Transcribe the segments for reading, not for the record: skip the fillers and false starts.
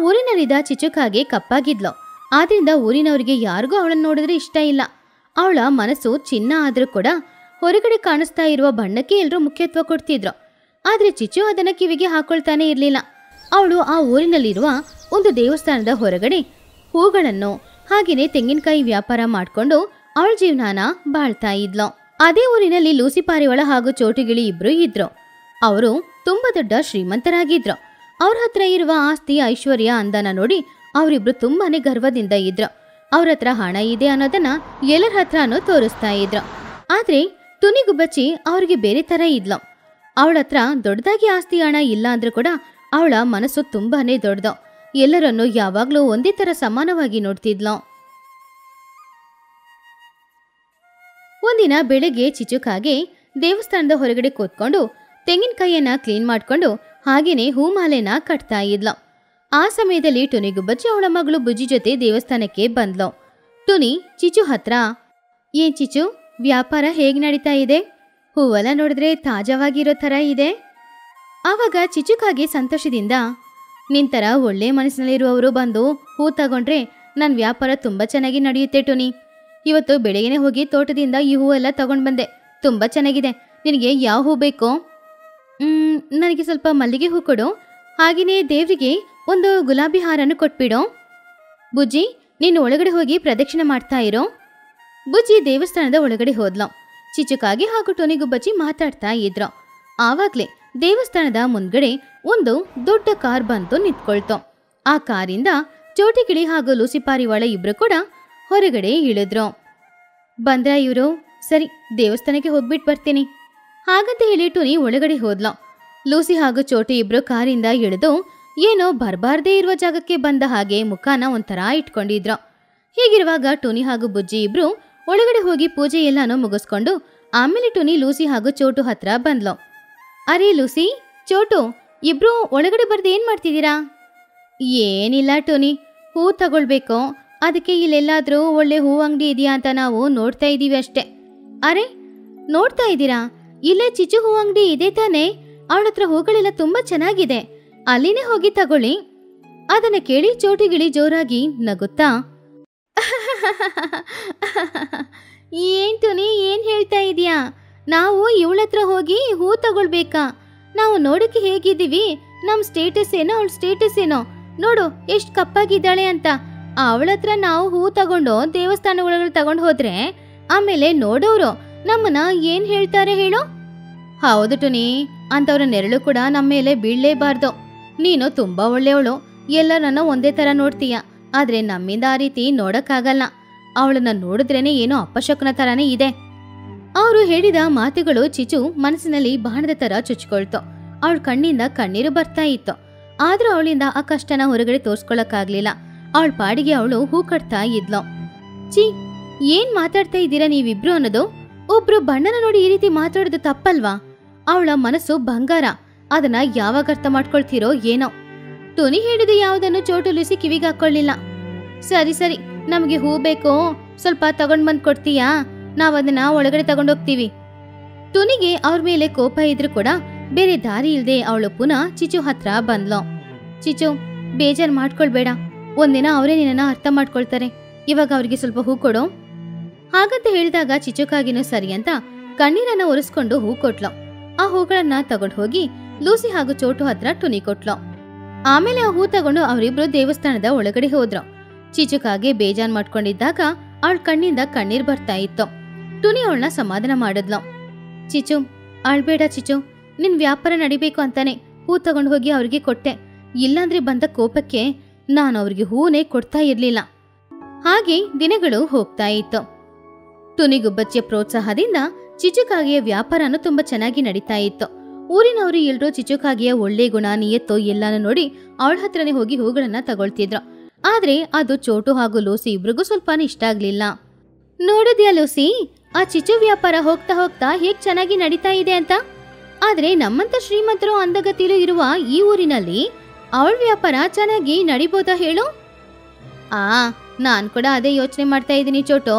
ಊರಿನಲ್ಲಿದ್ದ ಚಿಚುಕಾಗೆ ಕಪ್ಪಾಗಿದ್ಲು. ಆದ್ರಿಂದ ಊರಿನವರಿಗೆ ಯಾರಿಗೂ ಅವಳನ್ನು ನೋಡಿದ್ರೆ ಇಷ್ಟ ಇಲ್ಲ. ಅವಳ ಮನಸ್ಸು ಚಿನ್ನ ಆದ್ರೂ ಕೂಡ ಹೊರಗಡೆ ಕಾಣಿಸ್ತಾ ಇರುವ ಬಣ್ಣಕ್ಕೆ ಎಲ್ಲರೂ ಮುಖ್ಯತ್ವ ಕೊಡ್ತಿದ್ರು. ಆದ್ರೆ ಚಿಚು ಅದನ್ನ ಕಿವಿಗೆ ಹಾಕೊಳ್ತಾನೆ ಇರ್ಲಿಲ್ಲ. ಅವಳು ಆ ಊರಿನಲ್ಲಿರುವ ಒಂದು ದೇವಸ್ಥಾನದ ಹೊರಗಡೆ ಹೂಗಳನ್ನು ಹಾಗೇನೆ ತೆಂಗಿನಕಾಯಿ ವ್ಯಾಪಾರ ಮಾಡ್ಕೊಂಡು ಅವಳ ಜೀವನಾನ ಬಾಳ್ತಾ ಇದ್ಲು. ಅದೇ ಊರಿನಲ್ಲಿ ಲೂಸಿ ಪಾರಿವಾಳ ಹಾಗೂ ಚೋಟುಗಿಳಿ ಇಬ್ರು ಇದ್ರು. ಅವರು ತುಂಬಾ ದೊಡ್ಡ ಶ್ರೀಮಂತರಾಗಿದ್ರು. ಅವ್ರ ಹತ್ರ ಇರುವ ಆಸ್ತಿ ಐಶ್ವರ್ಯ ಅಂದನ ನೋಡಿ ಅವರಿಬ್ರು ತುಂಬಾನೇ ಗರ್ವದಿಂದ ಇದ್ರು. ಅವ್ರ ಹತ್ರ ಹಣ ಇದೆ ಅನ್ನೋದನ್ನ ಎಲ್ಲರ ಹತ್ರನೂ ತೋರಿಸ್ತಾ ಇದ್ರು. ಆದ್ರೆ ತುನಿಗುಬ್ಬಚ್ಚಿ ಅವ್ರಿಗೆ ಬೇರೆ ತರ ಇದ್ಲು. ಅವಳ ಹತ್ರ ದೊಡ್ಡದಾಗಿ ಆಸ್ತಿ ಹಣ ಇಲ್ಲ ಅಂದ್ರೂ ಕೂಡ ಅವಳ ಮನಸ್ಸು ತುಂಬಾನೇ ದೊಡ್ಡದು. ಎಲ್ಲರನ್ನೂ ಯಾವಾಗ್ಲೂ ಒಂದೇ ತರ ಸಮಾನವಾಗಿ ನೋಡ್ತಿದ್ಲು. ಒಂದಿನ ಬೆಳಗ್ಗೆ ಚಿಚುಕಾಗೆ ದೇವಸ್ಥಾನದ ಹೊರಗಡೆ ಕೂತ್ಕೊಂಡು ತೆಂಗಿನಕಾಯಿಯನ್ನ ಕ್ಲೀನ್ ಮಾಡ್ಕೊಂಡು ಹಾಗೇನೆ ಹೂಮಾಲೆನ ಕಟ್ತಾ ಇದ್ಲು. ಆ ಸಮಯದಲ್ಲಿ ಟುನಿಗುಬ್ಬಚ್ಚಿ ಅವಳ ಮಗಳು ಬುಜ್ಜಿ ಜೊತೆ ದೇವಸ್ಥಾನಕ್ಕೆ ಬಂದ್ಲು. ಟುನಿ ಚಿಚು ಹತ್ರ, ಏನ್ ಚಿಚು, ವ್ಯಾಪಾರ ಹೇಗ್ ನಡೀತಾ ಇದೆ? ಹೂವೆಲ್ಲ ನೋಡಿದ್ರೆ ತಾಜಾವಾಗಿರೋ ತರ ಇದೆ. ಆವಾಗ ಚಿಚುಕಾಗೆ ಸಂತೋಷದಿಂದ, ನಿಂತರ ಒಳ್ಳೆ ಮನಸ್ಸಿನಲ್ಲಿರುವವರು ಬಂದು ಹೂ ತಗೊಂಡ್ರೆ ನನ್ನ ವ್ಯಾಪಾರ ತುಂಬಾ ಚೆನ್ನಾಗಿ ನಡೆಯುತ್ತೆ ಟುನಿ. ಇವತ್ತು ಬೆಳಗ್ಗೆನೆ ಹೋಗಿ ತೋಟದಿಂದ ಈ ಹೂವೆಲ್ಲ ತಗೊಂಡ್ ಬಂದೆ. ತುಂಬಾ ಚೆನ್ನಾಗಿದೆ. ನಿನಗೆ ಯಾವ ಹೂ ಬೇಕೋ? ನನಗೆ ಸ್ವಲ್ಪ ಮಲ್ಲಿಗೆ ಹೂ ಕೊಡು. ಹಾಗೆಯೇ ದೇವರಿಗೆ ಒಂದು ಗುಲಾಬಿ ಹಾರನ್ನು ಕೊಟ್ಬಿಡೋ. ಬುಜ್ಜಿ, ನೀನು ಒಳಗಡೆ ಹೋಗಿ ಪ್ರದಕ್ಷಿಣೆ ಮಾಡ್ತಾ ಇರೋ. ಬುಜ್ಜಿ ದೇವಸ್ಥಾನದ ಒಳಗಡೆ ಹೋದ್ಲು. ಚಿಚುಕಾಗೆ ಹಾಗೂ ಟುನಿಗುಬ್ಬಚ್ಚಿ ಮಾತಾಡ್ತಾ ಇದ್ರು. ಆವಾಗ್ಲೇ ದೇವಸ್ಥಾನದ ಮುಂದ್ಗಡೆ ಒಂದು ದೊಡ್ಡ ಕಾರ್ ಬಂತು ನಿಂತ್ಕೊಳ್ತು. ಆ ಕಾರಿಂದ ಚೋಟಿಗಿಳಿ ಹಾಗೂ ಲೂಸಿ ಪಾರಿವಾಳ ಇಬ್ರು ಕೂಡ ಹೊರಗಡೆ ಇಳಿದ್ರು. ಬಂದ್ರ ಇವರು? ಸರಿ, ದೇವಸ್ಥಾನಕ್ಕೆ ಹೋಗ್ಬಿಟ್ಟು ಬರ್ತೀನಿ ಹಾಗಂತ ಹೇಳಿ ಟುನಿ ಒಳಗಡೆ ಹೋದ್ಲು. ಲೂಸಿ ಹಾಗೂ ಚೋಟಿ ಇಬ್ರು ಕಾರಿಂದ ಇಳಿದು ಏನೋ ಬರ್ಬಾರ್ದೇ ಇರುವ ಜಾಗಕ್ಕೆ ಬಂದ ಹಾಗೆ ಮುಖಾನ ಒಂಥರ ಇಟ್ಕೊಂಡಿದ್ರು. ಹೀಗಿರುವಾಗ ಟುನಿ ಹಾಗೂ ಬುಜ್ಜಿ ಇಬ್ರು ಒಳಗಡೆ ಹೋಗಿ ಪೂಜೆ ಎಲ್ಲಾನು ಮುಗಿಸ್ಕೊಂಡು ಆಮೇಲೆ ಟುನಿ ಲೂಸಿ ಹಾಗೂ ಚೋಟು ಹತ್ರ ಬಂದ್ಲು. ಅರೇ ಲೂಸಿ, ಚೋಟು, ಇಬ್ರು ಒಳಗಡೆ ಬರ್ದು ಏನ್ ಮಾಡ್ತಿದ್ದೀರಾ? ಏನಿಲ್ಲ ಟುನಿ, ಹೂ ತಗೊಳ್ಬೇಕು. ಅದಕ್ಕೆ ಇಲ್ಲೆಲ್ಲಾದ್ರೂ ಒಳ್ಳೆ ಹೂ ಅಂಗಡಿ ಇದೆಯಾ ಅಂತ ನಾವು ನೋಡ್ತಾ ಇದ್ದೀವಿ ಅಷ್ಟೇ. ಅರೆ, ನೋಡ್ತಾ ಇದ್ದೀರಾ? ಇಲ್ಲೇ ಚಿಚು ಹೂ ಅಂಗಡಿ ಇದೆ ತಾನೇ? ಅವಳ ಹತ್ರ ಹೂಗಳೆಲ್ಲ ತುಂಬಾ ಚೆನ್ನಾಗಿದೆ, ಅಲ್ಲಿನೇ ಹೋಗಿ ತಗೊಳ್ಳಿ. ಅದನ್ನ ಕೇಳಿ ಚೋಟಿಗಿಳಿ ಜೋರಾಗಿ ನಗುತ್ತಾ, ಏನ್ ಟುನಿ, ಏನ್ ಹೇಳ್ತಾ ಇದೀಯಾ? ನಾವು ಇವಳ ಹತ್ರ ಹೋಗಿ ಹೂ ತಗೊಳ್ಬೇಕಾ? ನಾವು ನೋಡಕ್ಕೆ ಹೇಗಿದ್ದೀವಿ? ನಮ್ ಸ್ಟೇಟಸ್ ಏನೋ ಅವಳ ಸ್ಟೇಟಸ್ ಏನೋ. ನೋಡು ಎಷ್ಟ್ ಕಪ್ಪಾಗಿದ್ದಾಳೆ ಅಂತ. ಅವಳ ಹತ್ರ ನಾವು ಹೂ ತಗೊಂಡು ದೇವಸ್ಥಾನ ಒಳಗಡೆ ತಗೊಂಡು ಹೋದ್ರೆ ಆಮೇಲೆ ನೋಡೋರು ನಮ್ಮನ್ನ ಏನ್ ಹೇಳ್ತಾರೆ ಹೇಳೋ? ಹೌದು ಟುನಿ, ಅಂತವ್ರ ನೆರಳು ಕೂಡ ನಮ್ಮ ಮೇಲೆ ಬೀಳಲೇಬಾರ್ದು. ನೀನು ತುಂಬಾ ಒಳ್ಳೆಯವಳು, ಎಲ್ಲರನ್ನ ಒಂದೇ ತರ ನೋಡ್ತೀಯ. ಆದ್ರೆ ನಮ್ಮಿಂದ ಆ ರೀತಿ ನೋಡಕ್ಕಾಗಲ್ಲ. ಅವಳನ್ನ ನೋಡಿದ್ರೇನೆ ಏನೋ ಅಪಶಕನ ತರಾನೇ ಇದೆ. ಅವರು ಹೇಳಿದ ಮಾತುಗಳು ಚಿಚು ಮನಸ್ಸಿನಲ್ಲಿ ಬಾಣದ ತರ ಚುಚ್ಕೊಳ್ತು. ಅವಳ ಕಣ್ಣಿಂದ ಕಣ್ಣೀರು ಬರ್ತಾ ಇತ್ತು. ಆದ್ರೂ ಅವಳಿಂದ ಆ ಕಷ್ಟನ ಹೊರಗಡೆ ತೋರ್ಸ್ಕೊಳಕ್ಕಾಗ್ಲಿಲ್ಲ. ಅವಳ ಪಾಡಿಗೆ ಅವಳು ಹೂ ಕಟ್ತಾ ಇದ್ಲು. ಚಿ, ಏನ್ ಮಾತಾಡ್ತಾ ಇದ್ದೀರಾ ನೀವಿಬ್ರು ಅನ್ನೋದು? ಒಬ್ರು ಬಣ್ಣನ ನೋಡಿ ಈ ರೀತಿ ಮಾತಾಡೋದು ತಪ್ಪಲ್ವಾ? ಅವಳ ಮನಸ್ಸು ಬಂಗಾರ, ಅದನ್ನ ಯಾವಾಗ ಅರ್ಥ ಮಾಡ್ಕೊಳ್ತೀರೋ ಏನೋ. ಟುನಿ ಹೇಳಿದ ಯಾವುದನ್ನು ಚೋಟುಲಿಸಿ ಕಿವಿಗೆ ಹಾಕೊಳ್ಳಿಲ್ಲ. ಸರಿ ಸರಿ, ನಮ್ಗೆ ಹೂ ಬೇಕು, ಸ್ವಲ್ಪ ತಗೊಂಡ್ ಬಂದ್ ಕೊಡ್ತೀಯಾ? ನಾವದನ್ನ ಒಳಗಡೆ ತಗೊಂಡೋಗ್ತೀವಿ. ಟುನಿಗೆ ಅವ್ರ ಮೇಲೆ ಕೋಪ ಇದ್ರು ಕೂಡ ಬೇರೆ ದಾರಿ ಇಲ್ದೆ ಅವಳು ಪುನಃ ಚಿಚು ಹತ್ರ ಬಂದ್ಲು. ಚಿಚು, ಬೇಜಾರ್ ಮಾಡ್ಕೊಳ್ಬೇಡ, ಒಂದಿನ ಅವರೇ ನಿನ್ನ ಅರ್ಥ ಮಾಡ್ಕೊಳ್ತಾರೆ. ಇವಾಗ ಅವ್ರಿಗೆ ಸ್ವಲ್ಪ ಹೂ ಕೊಡು. ಹಾಗಂತ ಹೇಳಿದಾಗ ಚಿಚುಕಾಗಿನೂ ಸರಿ ಅಂತ ಕಣ್ಣೀರನ್ನ ಒರೆಸ್ಕೊಂಡು ಹೂ ಕೊಟ್ಲು. ಆ ಹೂಗಳನ್ನ ತಗೊಂಡು ಹೋಗಿ ಲೂಸಿ ಹಾಗೂ ಚೋಟು ಹತ್ರ ಟುನಿ ಕೊಟ್ಲು. ಆಮೇಲೆ ಆ ಹೂ ತಗೊಂಡು ಅವರಿಬ್ರು ದೇವಸ್ಥಾನದ ಒಳಗಡೆ ಹೋದ್ರು. ಚಿಚುಕಾಗೆ ಬೇಜಾನ್ ಮಾಡ್ಕೊಂಡಿದ್ದಾಗ ಅವಳ ಕಣ್ಣಿಂದ ಕಣ್ಣೀರ್ ಬರ್ತಾ ಇತ್ತು. ಟುನಿ ಅವಳನ್ನ ಸಮಾಧಾನ ಮಾಡಿದ್ಲು. ಚಿಚು, ಅಳ್ಬೇಡ ಚಿಚು, ನಿನ್ ವ್ಯಾಪಾರ ನಡಿಬೇಕು ಅಂತಾನೆ ಹೂ ತಗೊಂಡು ಹೋಗಿ ಅವ್ರಿಗೆ ಕೊಟ್ಟೆ. ಇಲ್ಲಾಂದ್ರೆ ಬಂದ ಕೋಪಕ್ಕೆ ನಾನು ಅವ್ರಿಗೆ ಹೂನೇ ಕೊಡ್ತಾ ಇರ್ಲಿಲ್ಲ. ಹಾಗೆ ದಿನಗಳು ಹೋಗ್ತಾ ಇತ್ತು. ಟುನಿಗುಬ್ಬಚ್ಚಿಯ ಪ್ರೋತ್ಸಾಹದಿಂದ ಚಿಚುಕಾಗಿಯ ವ್ಯಾಪಾರನೂ ತುಂಬಾ ಚೆನ್ನಾಗಿ ನಡೀತಾ ಇತ್ತು. ಊರಿನವರು ಎಲ್ರೂ ಚಿಚುಕಾಗಿಯ ಒಳ್ಳೆ ಗುಣ, ನಿಯತ್ತು ಎಲ್ಲಾನು ನೋಡಿ ಅವಳ ಹತ್ರನೇ ಹೋಗಿ ಹೂಗಳನ್ನ ತಗೊಳ್ತಿದ್ರು. ಆದ್ರೆ ಅದು ಚೋಟು ಹಾಗೂ ಲೂಸಿ ಇಬ್ರಿಗೂ ಸ್ವಲ್ಪನೂ ಇಷ್ಟ ಆಗ್ಲಿಲ್ಲ. ನೋಡಿದ್ಯಾ ಲೂಸಿ, ಆ ಚಿಚು ವ್ಯಾಪಾರ ಹೋಗ್ತಾ ಹೋಗ್ತಾ ಹೇಗ್ ಚೆನ್ನಾಗಿ ನಡೀತಾ ಇದೆ ಅಂತ. ಆದ್ರೆ ನಮ್ಮಂತ ಶ್ರೀಮಂತರು ಅಂದಗತಿಲು ಇರುವ ಈ ಊರಿನಲ್ಲಿ ಅವಳ ವ್ಯಾಪಾರ ಚೆನ್ನಾಗಿ ನಡಿಬೋದಾ ಹೇಳು? ನಾನ್ ಕೂಡ ಅದೇ ಯೋಚನೆ ಮಾಡ್ತಾ ಇದ್ದೀನಿ ಚೋಟು.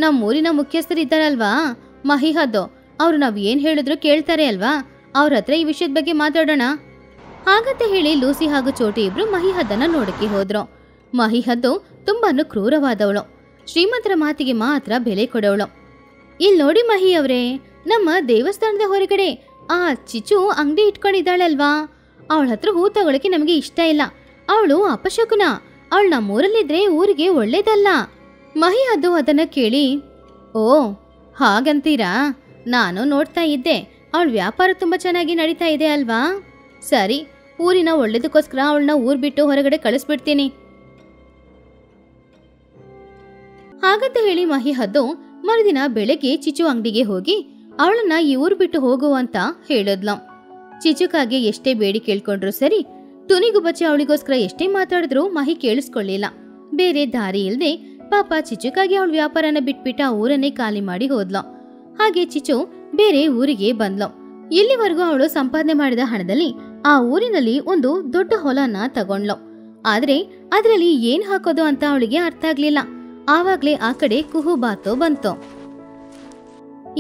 ನಮ್ಮೂರಿನ ಮುಖ್ಯಸ್ಥರಿದ್ದಾರಲ್ವಾ, ಮಹಿಹದ್ದು, ಅವ್ರು ನಾವ್ ಏನ್ ಹೇಳಿದ್ರು ಕೇಳ್ತಾರೆ ಅಲ್ವಾ? ಅವ್ರ ಹತ್ರ ಈ ವಿಷಯದ ಬಗ್ಗೆ ಮಾತಾಡೋಣ. ಹಾಗಂತ ಹೇಳಿ ಲೂಸಿ ಹಾಗೂ ಚೋಟಿ ಇಬ್ರು ಮಹಿಹದ್ದನ್ನ ನೋಡಕ್ಕೆ ಹೋದ್ರು. ಮಹಿಹದ್ದು ತುಂಬಾನು ಕ್ರೂರವಾದವಳು, ಶ್ರೀಮಂತರ ಮಾತಿಗೆ ಮಾತ್ರ ಬೆಲೆ ಕೊಡವಳು. ಇಲ್ಲಿ ನೋಡಿ ಮಹಿ ಅವರೇ, ನಮ್ಮ ದೇವಸ್ಥಾನದ ಹೊರಗಡೆ ಆ ಚಿಚು ಅಂಗಡಿ ಇಟ್ಕೊಂಡಿದ್ದಾಳಲ್ವಾ, ಅವಳ ಹತ್ರ ಹೂ ತಗೊಳಕ್ಕೆ ನಮಗೆ ಇಷ್ಟ ಇಲ್ಲ. ಅವಳು ಅಪಶಕುನ, ಅವಳು ನಮ್ಮೂರಲ್ಲಿದ್ರೆ ಊರಿಗೆ ಒಳ್ಳೇದಲ್ಲ. ಮಹಿಹದ್ದು ಅದನ್ನ ಕೇಳಿ, ಓ ಹಾಗಂತೀರಾ, ನಾನು ನೋಡ್ತಾ ಇದ್ದೆ, ಅವಳ ವ್ಯಾಪಾರ ತುಂಬಾ ಚೆನ್ನಾಗಿ ನಡೀತಾ ಇದೆ ಅಲ್ವಾ. ಸರಿ, ಊರಿನ ಒಳ್ಳೇದಕ್ಕೋಸ್ಕರ ಅವಳನ್ನ ಊರ್ ಬಿಟ್ಟು ಹೊರಗಡೆ ಕಳಿಸ್ಬಿಡ್ತೀನಿ. ಹಾಗಂತ ಹೇಳಿ ಮಹಿಹದ್ದು ಮರುದಿನ ಬೆಳಗ್ಗೆ ಚಿಚು ಅಂಗಡಿಗೆ ಹೋಗಿ ಅವಳನ್ನ ಈ ಊರು ಬಿಟ್ಟು ಹೋಗುವಂತ ಹೇಳಿದ್ಲು. ಚಿಚುಕಾಗೆ ಎಷ್ಟೇ ಬೇಡಿ ಕೇಳ್ಕೊಂಡ್ರು ಸರಿ, ತುನಿಗುಬ್ಬಚ್ಚಿ ಅವಳಿಗೋಸ್ಕರ ಎಷ್ಟೇ ಮಾತಾಡಿದ್ರು ಮಹಿ ಕೇಳಿಸ್ಕೊಳ್ಳಿಲ್ಲ. ಬೇರೆ ದಾರಿ ಇಲ್ದೆ ಪಾಪ ಚಿಚುಕಾಗಿ ಅವಳ ವ್ಯಾಪಾರನ ಬಿಟ್ಬಿಟ್ಟು ಆ ಊರನ್ನೇ ಖಾಲಿ ಮಾಡಿ ಹೋದ್ಲು. ಹಾಗೆ ಚಿಚು ಬೇರೆ ಊರಿಗೆ ಬಂದ್ಲು. ಇಲ್ಲಿವರೆಗೂ ಅವಳು ಸಂಪಾದನೆ ಮಾಡಿದ ಹಣದಲ್ಲಿ ಆ ಊರಿನಲ್ಲಿ ಒಂದು ದೊಡ್ಡ ಹೊಲನ ತಗೊಂಡ್ಲು. ಆದ್ರೆ ಅದರಲ್ಲಿ ಏನ್ ಹಾಕೋದು ಅಂತ ಅವಳಿಗೆ ಅರ್ಥ ಆಗ್ಲಿಲ್ಲ. ಆವಾಗ್ಲೇ ಆ ಕಡೆ ಕುಹು ಬಾತು ಬಂತು.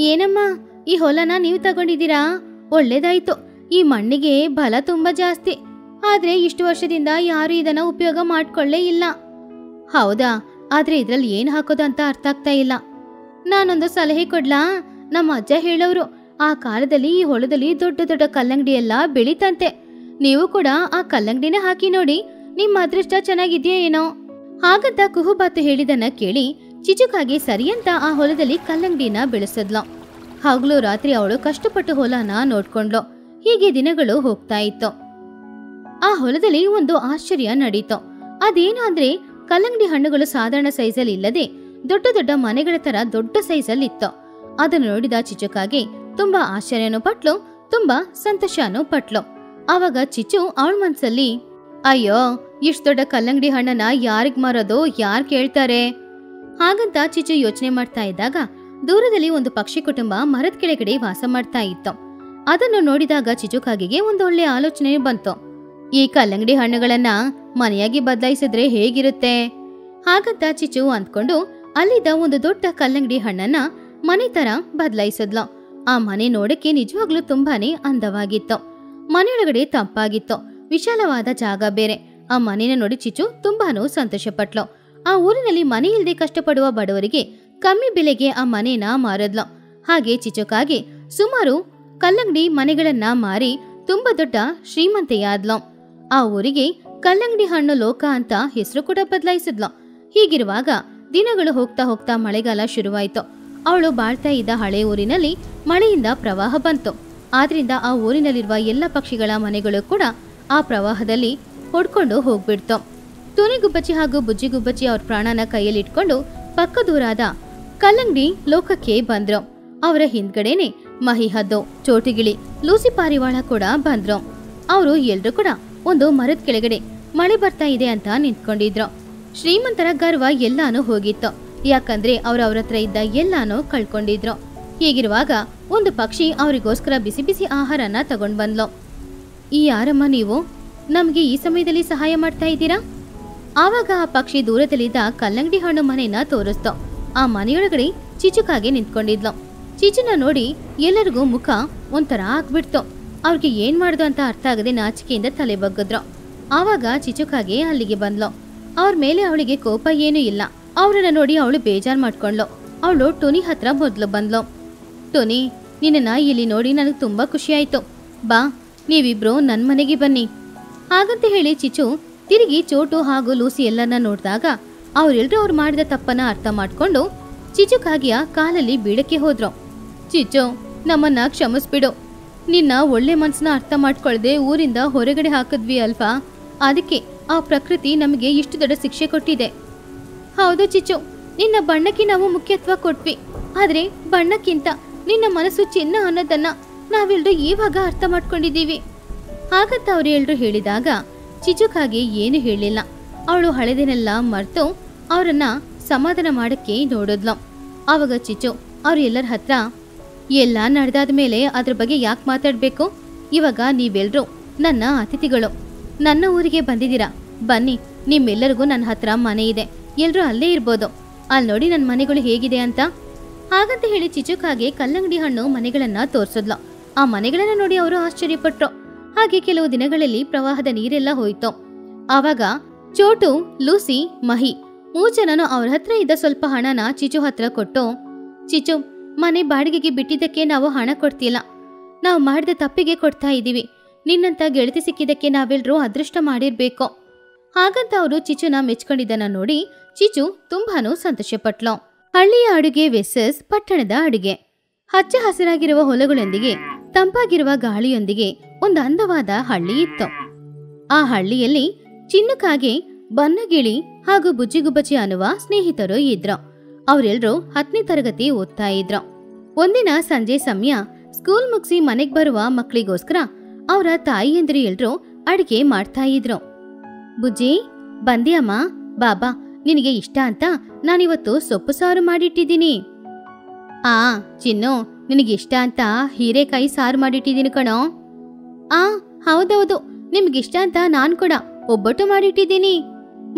ಏನಮ್ಮ, ಈ ಹೊಲನ ನೀವು ತಗೊಂಡಿದ್ದೀರಾ? ಒಳ್ಳೇದಾಯ್ತು. ಈ ಮಣ್ಣಿಗೆ ಬಲ ತುಂಬಾ ಜಾಸ್ತಿ, ಆದ್ರೆ ಇಷ್ಟು ವರ್ಷದಿಂದ ಯಾರು ಇದನ್ನ ಉಪಯೋಗ ಮಾಡ್ಕೊಳ್ಳೇ ಇಲ್ಲ. ಹೌದಾ? ಆದ್ರೆ ಇದ್ರಲ್ಲಿ ಏನ್ ಹಾಕೋದು ಅಂತ ಅರ್ಥ ಆಗ್ತಾ ಇಲ್ಲ. ನಾನೊಂದು ಸಲಹೆ ಕೊಡ್ಲಾ? ನಮ್ಮ ಅಜ್ಜ ಹೇಳೋರು, ಆ ಕಾಲದಲ್ಲಿ ಈ ಹೊಲದಲ್ಲಿ ದೊಡ್ಡ ದೊಡ್ಡ ಕಲ್ಲಂಗಡಿ ಎಲ್ಲ ಬೆಳೀತಂತೆ. ನೀವು ಕೂಡ ಆ ಕಲ್ಲಂಗಡಿನ ಹಾಕಿ ನೋಡಿ, ನಿಮ್ಮ ಅದೃಷ್ಟ ಚೆನ್ನಾಗಿದ್ಯಾ ಏನೋ. ಹಾಗಂತ ಕುಹುಬಾತು ಹೇಳಿದನ್ನ ಕೇಳಿ ಚಿಚುಕಾಗೆ ಸರಿಯಂತ ಆ ಹೊಲದಲ್ಲಿ ಕಲ್ಲಂಗಡಿನ ಬೆಳೆಸದ್ಲು. ಹಗಲು ರಾತ್ರಿ ಅವಳು ಕಷ್ಟಪಟ್ಟು ಹೊಲನ ನೋಡ್ಕೊಂಡ್ಲು. ಹೀಗೆ ದಿನಗಳು ಹೋಗ್ತಾ ಇತ್ತು. ಆ ಹೊಲದಲ್ಲಿ ಒಂದು ಆಶ್ಚರ್ಯ ನಡೀತು. ಅದೇನು ಅಂದ್ರೆ ಕಲ್ಲಂಗಡಿ ಹಣ್ಣುಗಳು ಸಾಧಾರಣ ಸೈಜಲ್ಲಿ ಇಲ್ಲದೆ ದೊಡ್ಡ ದೊಡ್ಡ ಮನೆಗಳ ತರ ದೊಡ್ಡ ಸೈಜಲ್ಲಿ ಇತ್ತು. ಅದನ್ನು ನೋಡಿದ ಚಿಚುಕಾಗೆ ತುಂಬಾ ಆಶ್ಚರ್ಯನೂ ಪಟ್ಲು, ತುಂಬಾ ಸಂತೋಷನೂ ಪಟ್ಲು. ಆವಾಗ ಚಿಚು ಅವಳ ಮನ್ಸಲ್ಲಿ, ಅಯ್ಯೋ, ಇಷ್ಟು ದೊಡ್ಡ ಕಲ್ಲಂಗಡಿ ಹಣ್ಣನ್ನ ಯಾರಿಗ್ ಮಾರೋದು, ಯಾರ್ ಕೇಳ್ತಾರೆ? ಹಾಗಂತ ಚಿಚು ಯೋಚನೆ ಮಾಡ್ತಾ ಇದ್ದಾಗ ದೂರದಲ್ಲಿ ಒಂದು ಪಕ್ಷಿ ಕುಟುಂಬ ಮರದ ಕೆಳಗಡೆ ವಾಸ ಮಾಡ್ತಾ ಇತ್ತು. ಅದನ್ನು ನೋಡಿದಾಗ ಚಿಚುಕಾಗಿಗೆ ಒಂದು ಒಳ್ಳೆ ಆಲೋಚನೆ ಬಂತು. ಈ ಕಲ್ಲಂಗಡಿ ಹಣ್ಣುಗಳನ್ನ ಮನೆಯಾಗಿ ಬದಲಾಯಿಸಿದ್ರೆ ಹೇಗಿರುತ್ತೆ? ಹಾಗಂತ ಚಿಚು ಅಂದ್ಕೊಂಡು ಅಲ್ಲಿದ್ದ ಒಂದು ದೊಡ್ಡ ಕಲ್ಲಂಗಡಿ ಹಣ್ಣನ್ನ ಮನೆ ತರ ಬದಲಾಯಿಸಿದ್ಲು. ಆ ಮನೆ ನೋಡಕ್ಕೆ ನಿಜವಾಗ್ಲೂ ತುಂಬಾನೇ ಅಂದವಾಗಿತ್ತು. ಮನೆಯೊಳಗಡೆ ತಂಪಾಗಿತ್ತು, ವಿಶಾಲವಾದ ಜಾಗ ಬೇರೆ. ಆ ಮನೇನ ನೋಡಿ ಚಿಚು ತುಂಬಾನು ಸಂತೋಷ ಪಟ್ಲು. ಆ ಊರಿನಲ್ಲಿ ಮನೆ ಇಲ್ಲದೆ ಕಷ್ಟಪಡುವ ಬಡವರಿಗೆ ಕಮ್ಮಿ ಬೆಲೆಗೆ ಆ ಮನೇನ ಮಾರದ್ಲು. ಹಾಗೆ ಚಿಚುಕಾಗೆ ಸುಮಾರು ಕಲ್ಲಂಗಡಿ ಮನೆಗಳನ್ನ ಮಾರಿ ತುಂಬಾ ದೊಡ್ಡ ಶ್ರೀಮಂತೆಯಾದ್ಲು. ಆ ಊರಿಗೆ ಕಲ್ಲಂಗಡಿ ಹಣ್ಣು ಲೋಕ ಅಂತ ಹೆಸರು ಕೂಡ ಬದಲಾಯಿಸಿದ್ಲು. ಹೀಗಿರುವಾಗ ದಿನಗಳು ಹೋಗ್ತಾ ಹೋಗ್ತಾ ಮಳೆಗಾಲ ಶುರುವಾಯ್ತು. ಅವಳು ಬಾಳ್ತಾ ಇದ್ದ ಹಳೆ ಊರಿನಲ್ಲಿ ಮಳೆಯಿಂದ ಪ್ರವಾಹ ಬಂತು. ಆದ್ರಿಂದ ಆ ಊರಿನಲ್ಲಿರುವ ಎಲ್ಲ ಪಕ್ಷಿಗಳ ಮನೆಗಳು ಕೂಡ ಆ ಪ್ರವಾಹದಲ್ಲಿ ಹೊಡ್ಕೊಂಡು ಹೋಗ್ಬಿಡ್ತು. ತುನಿಗುಬ್ಬಚ್ಚಿ ಹಾಗೂ ಬುಜ್ಜಿಗುಬ್ಬಚ್ಚಿ ಅವ್ರ ಪ್ರಾಣನ ಕೈಯಲ್ಲಿ ಇಟ್ಕೊಂಡು ಪಕ್ಕದೂರಾದ ಕಲ್ಲಂಗಡಿ ಲೋಕಕ್ಕೆ ಬಂದ್ರು. ಅವರ ಹಿಂದ್ಗಡೆನೆ ಮಹಿಹದ್ದು, ಚೋಟಿಗಿಳಿ, ಲೂಸಿ ಪಾರಿವಾಳ ಕೂಡ ಬಂದ್ರು. ಅವರು ಎಲ್ರು ಕೂಡ ಒಂದು ಮರದ ಕೆಳಗಡೆ ಮಳೆ ಬರ್ತಾ ಇದೆ ಅಂತ ನಿಂತ್ಕೊಂಡಿದ್ರು. ಶ್ರೀಮಂತರ ಗರ್ವ ಎಲ್ಲಾನು ಹೋಗಿತ್ತು, ಯಾಕಂದ್ರೆ ಅವ್ರ ಹತ್ರ ಇದ್ದ ಎಲ್ಲಾನು ಕಳ್ಕೊಂಡಿದ್ರು. ಹೀಗಿರುವಾಗ ಒಂದು ಪಕ್ಷಿ ಅವರಿಗೋಸ್ಕರ ಬಿಸಿ ಬಿಸಿ ಆಹಾರನ ತಗೊಂಡ್ ಬಂದ್ಲು. ಈ ಯಾರಮ್ಮ ನೀವು? ನಮ್ಗೆ ಈ ಸಮಯದಲ್ಲಿ ಸಹಾಯ ಮಾಡ್ತಾ ಇದ್ದೀರಾ? ಆವಾಗ ಆ ಪಕ್ಷಿ ದೂರದಲ್ಲಿದ್ದ ಕಲ್ಲಂಗಡಿ ಹಣ್ಣು ಮನೆಯನ್ನ ತೋರಿಸ್ತು. ಆ ಮನೆಯೊಳಗಡೆ ಚಿಚುಕಾಗೆ ನಿಂತ್ಕೊಂಡಿದ್ಲು. ಚಿಚುನ ನೋಡಿ ಎಲ್ಲರಿಗೂ ಮುಖ ಒಂಥರ ಆಗ್ಬಿಡ್ತು. ಅವ್ರಿಗೆ ಏನ್ ಮಾಡುದು ಅಂತ ಅರ್ಥ ಆಗದೆ ನಾಚಿಕೆಯಿಂದ ತಲೆ ಬಗ್ಗಿದ್ರು. ಆವಾಗ ಚಿಚುಕಾಗೆ ಅಲ್ಲಿಗೆ ಬಂದ್ಲು. ಅವ್ರ ಮೇಲೆ ಅವಳಿಗೆ ಕೋಪ ಏನೂ ಇಲ್ಲ. ಅವ್ರನ್ನ ನೋಡಿ ಅವಳು ಬೇಜಾರ್ ಮಾಡ್ಕೊಂಡ್ಲು. ಅವಳು ಟುನಿ ಹತ್ರ ಮೊದ್ಲು ಬಂದ್ಲು. ಟುನಿ, ನಿನ್ನ ಇಲ್ಲಿ ನೋಡಿ ನನಗೆ ತುಂಬಾ ಖುಷಿ ಆಯ್ತು. ಬಾ, ನೀವಿಬ್ರು ನನ್ ಮನೆಗೆ ಬನ್ನಿ. ಹಾಗಂತ ಹೇಳಿ ಚಿಚು ತಿರುಗಿ ಚೋಟು ಹಾಗೂ ಲೂಸಿ ಎಲ್ಲರನ್ನ ನೋಡಿದಾಗ ಅವರೆಲ್ಲರೂ ಅವ್ರು ಮಾಡಿದ ತಪ್ಪನ್ನ ಅರ್ಥ ಮಾಡ್ಕೊಂಡು ಚಿಚುಕಾಗಿಯ ಕಾಲಲ್ಲಿ ಬೀಳಕ್ಕೆ ಹೋದ್ರು. ಚಿಚು, ನಮ್ಮನ್ನ ಕ್ಷಮಿಸ್ಬಿಡು. ನಿನ್ನ ಒಳ್ಳೆ ಮನ್ಸನ್ನ ಅರ್ಥ ಮಾಡ್ಕೊಳ್ದೆ ಊರಿಂದ ಹೊರಗಡೆ ಹಾಕಿದ್ವಿ ಅಲ್ವಾ, ಅದಕ್ಕೆ ಆ ಪ್ರಕೃತಿ ನಮಗೆ ಇಷ್ಟು ದೊಡ್ಡ ಶಿಕ್ಷೆ ಕೊಟ್ಟಿದೆ. ಹೌದು ಚಿಚು, ನಿನ್ನ ಬಣ್ಣಕ್ಕೆ ನಾವು ಮುಖ್ಯತ್ವ ಕೊಟ್ವಿ. ಆದ್ರೆ ಬಣ್ಣಕ್ಕಿಂತ ನಿನ್ನ ಮನಸ್ಸು ಚಿನ್ನ ಅನ್ನೋದನ್ನ ನಾವೆಲ್ಲರೂ ಇವಾಗ ಅರ್ಥ ಮಾಡ್ಕೊಂಡಿದ್ದೀವಿ. ಹಾಗಂತ ಅವ್ರು ಎಲ್ರು ಹೇಳಿದಾಗ ಚಿಚುಕಾಗೆ ಏನು ಹೇಳಿಲ್ಲ. ಅವಳು ಹಳೆದನ್ನೆಲ್ಲ ಮರೆತು ಅವರನ್ನ ಸಮಾಧಾನ ಮಾಡಕ್ಕೆ ನೋಡಿದ್ಲು. ಆವಾಗ ಚಿಚು ಅವ್ರು ಎಲ್ಲರ ಹತ್ರ, ಎಲ್ಲ ನಡೆದಾದ ಮೇಲೆ ಅದ್ರ ಬಗ್ಗೆ ಯಾಕೆ ಮಾತಾಡ್ಬೇಕು? ಇವಾಗ ನೀವೆಲ್ರೂ ನನ್ನ ಅತಿಥಿಗಳು, ನನ್ನ ಊರಿಗೆ ಬಂದಿದ್ದೀರಾ. ಬನ್ನಿ, ನಿಮ್ಮೆಲ್ಲರಿಗೂ ನನ್ನ ಹತ್ರ ಮನೆ ಇದೆ, ಎಲ್ರೂ ಅಲ್ಲೇ ಇರ್ಬೋದು. ಅಲ್ಲಿ ನೋಡಿ ನನ್ನ ಮನೆಗಳು ಹೇಗಿದೆ ಅಂತ. ಹಾಗಂತ ಹೇಳಿ ಚಿಚುಕಾಗೆ ಕಲ್ಲಂಗಡಿ ಹಣ್ಣು ಮನೆಗಳನ್ನ ತೋರ್ಸಿದ್ಲು. ಆ ಮನೆಗಳನ್ನ ನೋಡಿ ಅವರು ಆಶ್ಚರ್ಯಪಟ್ರು. ಹಾಗೆ ಕೆಲವು ದಿನಗಳಲ್ಲಿ ಪ್ರವಾಹದ ನೀರೆಲ್ಲ ಹೋಯ್ತು. ಆವಾಗ ಚೋಟು, ಲೂಸಿ, ಮಹಿ 3 ಜನನು ಅವ್ರ ಹತ್ರ ಇದ್ದ ಸ್ವಲ್ಪ ಹಣನ ಚಿಚು ಹತ್ರ ಕೊಟ್ಟು, ಚಿಚು, ಮನೆ ಬಾಡಿಗೆಗೆ ಬಿಟ್ಟಿದ್ದಕ್ಕೆ ನಾವು ಹಣ ಕೊಡ್ತಿಲ್ಲ. ನಾವು ಮಾಡಿದ ತಪ್ಪಿಗೆ ಕೊಡ್ತಾ ಇದ್ದೀವಿ. ನಿನ್ನಂತ ಗೆಳತಿ ಸಿಕ್ಕಿದ್ದಕ್ಕೆ ನಾವೆಲ್ಲರೂ ಅದೃಷ್ಟ ಮಾಡಿರ್ಬೇಕು. ಹಾಗಂತ ಅವರು ಚಿಚುನ ಮೆಚ್ಕೊಂಡಿದ್ದನ್ನ ನೋಡಿ ಚಿಚು ತುಂಬಾನು ಸಂತೋಷಪಟ್ಲು. ಹಳ್ಳಿಯ ಅಡುಗೆ ವೆಸಸ್ ಪಟ್ಟಣದ ಅಡುಗೆ. ಹಚ್ಚ ಹಸಿರಾಗಿರುವ ಹೊಲಗಳೊಂದಿಗೆ ತಂಪಾಗಿರುವ ಗಾಳಿಯೊಂದಿಗೆ ಒಂದು ಅಂದವಾದ ಹಳ್ಳಿ ಇತ್ತು. ಆ ಹಳ್ಳಿಯಲ್ಲಿ ಚಿನ್ನುಕಾಗೆ, ಬನ್ನಗಿಳಿ ಹಾಗೂ ಬುಜ್ಜಿಗುಬ್ಬಚ್ಚಿ ಅನ್ನುವ ಸ್ನೇಹಿತರು ಇದ್ರು. ಅವರೆಲ್ಲರೂ 10ನೇ ತರಗತಿ ಓದ್ತಾ ಇದ್ರು. ಒಂದಿನ ಸಂಜೆ ಸಮಯ ಸ್ಕೂಲ್ ಮುಗಿಸಿ ಮನೆಗ್ ಬರುವ ಮಕ್ಕಳಿಗೋಸ್ಕರ ಅವರ ತಾಯಿಯಂದಿರು ಎಲ್ರೂ ಅಡಿಗೆ ಮಾಡ್ತಾ ಇದ್ರು. ಬುಜ್ಜಿ, ಬಂದಿಯಮ್ಮ, ಬಾಬಾ, ನಿನಗೆ ಇಷ್ಟ ಅಂತ ನಾನಿವತ್ತು ಸೊಪ್ಪು ಸಾರು ಮಾಡಿಟ್ಟಿದ್ದೀನಿ. ಚಿನ್ನು, ನಿನಗಿಷ್ಟ ಅಂತ ಹೀರೆಕಾಯಿ ಸಾರು ಮಾಡಿಟ್ಟಿದ್ದೀನಿ ಕಣೋ. ಹೌದೌದು, ನಿಮ್ಗಿಷ್ಟ ಅಂತ ನಾನ್ ಕೂಡ ಒಬ್ಬಟ್ಟು ಮಾಡಿಟ್ಟಿದ್ದೀನಿ.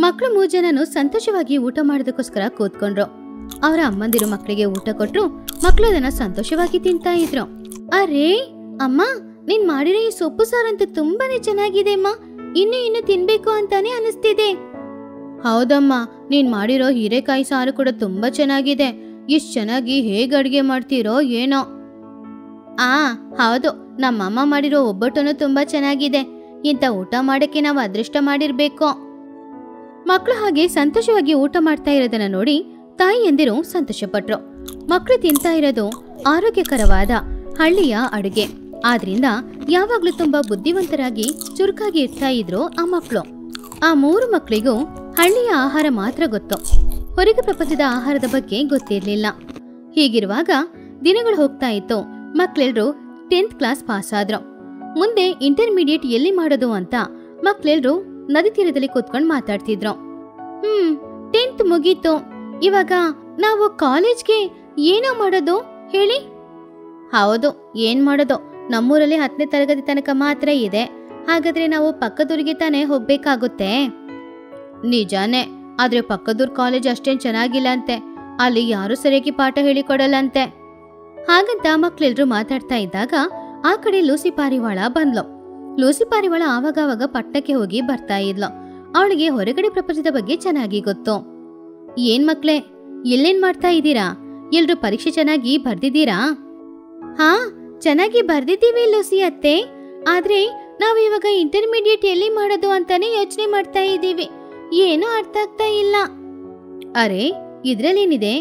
ಮಕ್ಕಳು 3 ಜನನು ಸಂತೋಷವಾಗಿ ಊಟ ಮಾಡೋದಕ್ಕೋಸ್ಕರ ಕೂತ್ಕೊಂಡ್ರು. ಅವರ ಅಮ್ಮಂದಿರು ಮಕ್ಕಳಿಗೆ ಊಟ ಕೊಟ್ರು. ಮಕ್ಕಳು ಅದನ್ನ ಸಂತೋಷವಾಗಿ ತಿಂತಾ ಇದ್ರು. ಅರೇ ಅಮ್ಮ, ನೀನ್ ಮಾಡಿರೋ ಈ ಸೊಪ್ಪು ಸಾರಂತೂ ತುಂಬಾನೇ ಚೆನ್ನಾಗಿದೆ ಅಮ್ಮ. ಇನ್ನು ತಿನ್ಬೇಕು ಅಂತಾನೆ ಅನಿಸ್ತಿದೆ. ಹೌದಮ್ಮ, ನೀನ್ ಮಾಡಿರೋ ಹೀರೆಕಾಯಿ ಸಾರು ಕೂಡ ತುಂಬಾ ಚೆನ್ನಾಗಿದೆ. ಇಷ್ಟು ಚೆನ್ನಾಗಿ ಹೇಗೆ ಅಡುಗೆ ಮಾಡ್ತೀರೋ ಏನೋ. ಹೌದು, ನಮ್ಮಮ್ಮ ಮಾಡಿರೋ ಒಬ್ಬಟ್ಟನು ತುಂಬಾ ಚೆನ್ನಾಗಿದೆ. ಇಂಥ ಊಟ ಮಾಡಕ್ಕೆ ನಾವು ಅದೃಷ್ಟ ಮಾಡಿರ್ಬೇಕು. ಮಕ್ಕಳು ಹಾಗೆ ಸಂತೋಷವಾಗಿ ಊಟ ಮಾಡ್ತಾ ಇರೋದನ್ನ ನೋಡಿ ತಾಯಿಯಂದಿರು ಸಂತೋಷಪಟ್ರು. ಮಕ್ಕಳು ತಿಂತಾ ಇರೋದು ಆರೋಗ್ಯಕರವಾದ ಹಳ್ಳಿಯ ಅಡುಗೆ. ಆದ್ರಿಂದ ಯಾವಾಗ್ಲೂ ತುಂಬಾ ಬುದ್ಧಿವಂತರಾಗಿ ಚುರುಕಾಗಿ ಇರ್ತಾ ಇದ್ರು ಆ ಮಕ್ಕಳು. ಆ 3 ಮಕ್ಕಳಿಗೂ ಹಳ್ಳಿಯ ಆಹಾರ ಮಾತ್ರ ಗೊತ್ತು. ಹೊರಗೆ ಪ್ರಪಂಚದ ಆಹಾರದ ಬಗ್ಗೆ ಗೊತ್ತಿರ್ಲಿಲ್ಲ. ಹೀಗಿರುವಾಗ ದಿನಗಳು ಹೋಗ್ತಾ ಇತ್ತು. ಮಕ್ಕಳೆಲ್ಲರೂ 10th ಕ್ಲಾಸ್ ಪಾಸ್ ಆದ್ರು. ಮುಂದೆ ಇಂಟರ್ಮೀಡಿಯೇಟ್ ಎಲ್ಲಿ ಮಾಡೋದು ಅಂತ ಮಕ್ಕಳೆಲ್ಲರೂ ನದಿ ತೀರದಲ್ಲಿ ಕೂತ್ಕೊಂಡು ಮಾತಾಡ್ತಿದ್ರು. 10th ಮುಗೀತು, ಇವಾಗ ನಾವು ಕಾಲೇಜ್ಗೆ ಏನೋ ಮಾಡೋದು ಹೇಳಿ? ಹೌದು, ಏನ್ ಮಾಡೋದು, ನಮ್ಮೂರಲ್ಲಿ 10ನೇ ತರಗತಿ ತನಕ ಮಾತ್ರ ಇದೆ. ಹಾಗಾದ್ರೆ ನಾವು ಪಕ್ಕದೂರಿಗೆ ತಾನೇ ಹೋಗ್ಬೇಕಾಗುತ್ತೆ. ನಿಜಾನೇ, ಆದ್ರೆ ಪಕ್ಕದೂರ್ ಕಾಲೇಜ್ ಅಷ್ಟೇನ್ ಚೆನ್ನಾಗಿಲ್ಲ ಅಂತೆ. ಅಲ್ಲಿ ಯಾರು ಸರಿಯಾಗಿ ಪಾಠ ಹೇಳಿಕೊಡಲ್ಲಂತೆ. ಹಾಗಂತ ಮಕ್ಳೆಲ್ರು ಮಾತಾಡ್ತಾ ಇದ್ದಾಗ ಆ ಕಡೆ ಲೂಸಿ ಪಾರಿವಾಳ ಬಂದ್ಲು. ಲೂಸಿ ಪಾರಿವಾಳ ಆವಾಗವಾಗ ಪಟ್ಟಣಕ್ಕೆ ಹೋಗಿ ಬರ್ತಾ ಇದ್ಲು. ಅವಳಿಗೆ ಹೊರಗಡೆ ಪ್ರಪಂಚದ ಬಗ್ಗೆ ಚೆನ್ನಾಗಿ ಗೊತ್ತು. ಏನ್ ಮಕ್ಳೇ, ಎಲ್ಲೇನ್ ಮಾಡ್ತಾ ಇದ್ದೀರಾ? ಎಲ್ರು ಪರೀಕ್ಷೆ ಚೆನ್ನಾಗಿ ಬರ್ದಿದ್ದೀರಾ? ಚೆನ್ನಾಗಿ ಬರ್ದಿದ್ದೀವಿ ಲೂಸಿ ಅತ್ತೆ. ಆದ್ರೆ ನಾವು ಇವಾಗ ಇಂಟರ್ಮೀಡಿಯೇಟ್ ಎಲ್ಲಿ ಮಾಡೋದು ಅಂತಾನೆ ಯೋಚನೆ ಮಾಡ್ತಾ ಇದ್ದೀವಿ. ಏನೂ ಅರ್ಥ ಆಗ್ತಾ ಇಲ್ಲ. ಅರೆ, ಇದ್ರಲ್ಲೇನಿದೆ?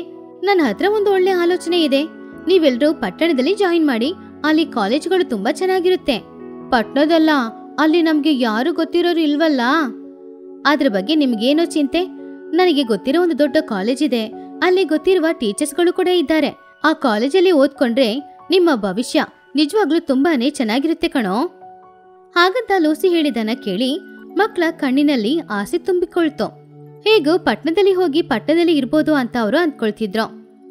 ನನ್ನ ಹತ್ರ ಒಂದು ಒಳ್ಳೆ ಆಲೋಚನೆ ಇದೆ. ನೀವೆಲ್ರೂ ಪಟ್ಟಣದಲ್ಲಿ ಜಾಯಿನ್ ಮಾಡಿ. ಅಲ್ಲಿ ಕಾಲೇಜ್ಗಳು ತುಂಬಾ ಚೆನ್ನಾಗಿರುತ್ತೆ. ಪಟ್ಟಣದಲ್ಲ, ಅಲ್ಲಿ ನಮ್ಗೆ ಯಾರು ಗೊತ್ತಿರೋರು ಇಲ್ವಲ್ಲ. ಅದ್ರ ಬಗ್ಗೆ ನಿಮ್ಗೇನೋ ಚಿಂತೆ? ನನಗೆ ಗೊತ್ತಿರೋ ಒಂದು ದೊಡ್ಡ ಕಾಲೇಜ್ ಇದೆ. ಅಲ್ಲಿ ಗೊತ್ತಿರುವ ಟೀಚರ್ಸ್ಗಳು ಕೂಡ ಇದ್ದಾರೆ. ಆ ಕಾಲೇಜಲ್ಲಿ ಓದ್ಕೊಂಡ್ರೆ ನಿಮ್ಮ ಭವಿಷ್ಯ ನಿಜವಾಗ್ಲೂ ತುಂಬಾನೇ ಚೆನ್ನಾಗಿರುತ್ತೆ ಕಣೋ. ಹಾಗಂತ ಲೂಸಿ ಹೇಳಿದನ್ನ ಕೇಳಿ ಮಕ್ಕಳ ಕಣ್ಣಿನಲ್ಲಿ ಆಸೆ ತುಂಬಿಕೊಳ್ತು. ಹೇಗೂ ಪಟ್ಟಣದಲ್ಲಿ ಹೋಗಿ ಪಟ್ಟಣದಲ್ಲಿ ಇರ್ಬೋದು ಅಂತ ಅವರು ಅಂದ್ಕೊಳ್ತಿದ್ರು.